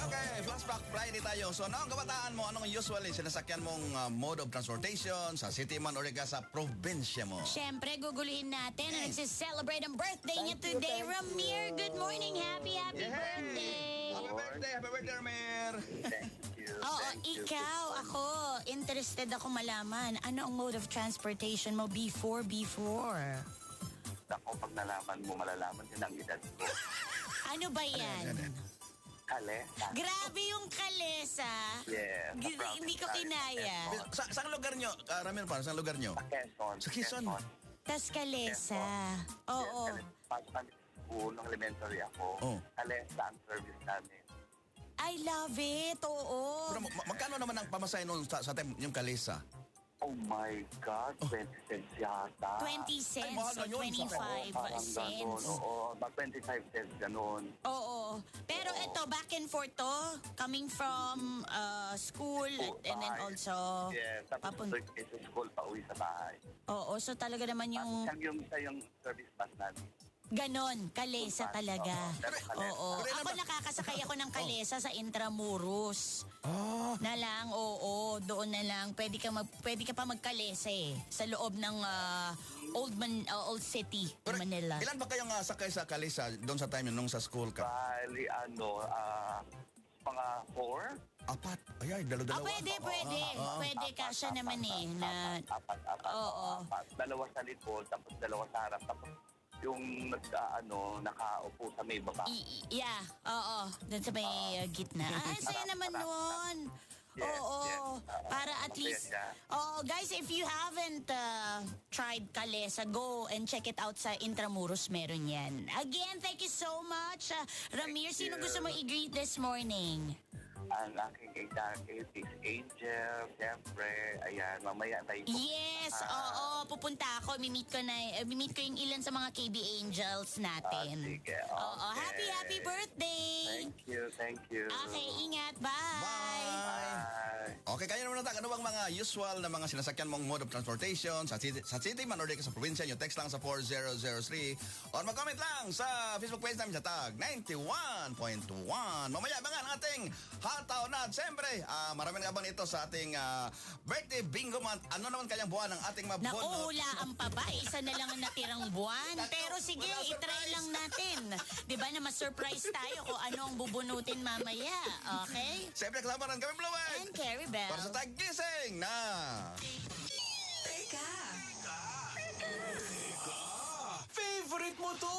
Okay, Flashback Friday tayo. So, noong kabataan mo, anong usually sinasakyan mong mode of transportation sa city man o rin sa probinsya mo? Siyempre, guguluhin natin ang nagsiselebrate ang birthday niya today. Ramir, good morning. Happy birthday. Happy birthday, Ramir. Thank you. Oo, Thank you. ikaw, interested ako malaman. Ano ang mode of transportation mo before? Ako, pag nalaman mo, malalaman din ang edad ko. Ano ba yan? Kalesa. Grabe yung kalesa. Yes. Hindi ko kinaya. Saan lugar nyo? Ramir, para saan lugar nyo? Quezon. Sa Quezon. Tas kalesa. Oo. Pag school, nung elementary ako, Oh. Kalesa ang service namin. I love it. Oo. Pero magkano naman ang pamasahe noon sa time yung kalesa? Oh my God, 20 cents yata. 20 cents mahal na or yun. 25 Parang ganun, cents. oo. 25 cents, ganun. Oo. Pero ito, back and forth to, coming from school and then also Yes, tapos sa school, pa uwi sa bahay. Oo, so talaga naman yung Yung service bus namin. ganon, kalesa talaga. Pero kalesa. Oo. Pero Ako nakakasakay ako ng kalesa sa Intramuros. Oh. Na lang, oo, doon na lang. Pwede ka pa magkalesa sa loob ng Old City, Manila. Ilan ba kayong sakay sa kalesa doon sa time nung sa school ka? Bali, mga 4? Apat. Ay, dalawa. Pwede. Pwede, kasya naman Apat. Oo. Dalawa sa likod, tapos dalawa sa harap, tapos yung nakaupo sa may baba. Yeah, oo. Doon sa may gitna. Ay, saya naman nun. Yes, Oo. yes. Para at Masaya least, siya. guys, if you haven't tried Kalesa, go and check it out sa Intramuros. Meron yan. Again, thank you so much. Ramir, sino you. gusto mo i-greet this morning? Ang aking executive is Angel, siyempre. Ayan, mamaya tayo. Yes, oo. Pupunta ako. Mimit ko yung ilan sa mga KB Angels natin. Sige, Oo. okay. Happy birthday! Thank you. Okay, ingat. Bye! Bye. Okay, kayo naman natin. Ano bang mga usual na mga sinasakyan mong mode of transportation sa city man o rin sa probinsya nyo? Text lang sa 4003 or mag-comment lang sa Facebook page namin sa tag 91.1. Mamaya abangan ang ating hataw na. Siyempre, marami na abang ito sa ating birthday bingo month. Ano naman kayang buwan ng ating mabunot? Nakuhulaan pa ba? Isa na lang ang natirang buwan. Pero sige, itry lang natin. Di ba na ma-surprise tayo kung ano ang bubunutin mamaya. Okay? Siyempre, kasama rin kami, Blue And Carrie Bell. para sa tag-gising na... Teka. Favorite mo to?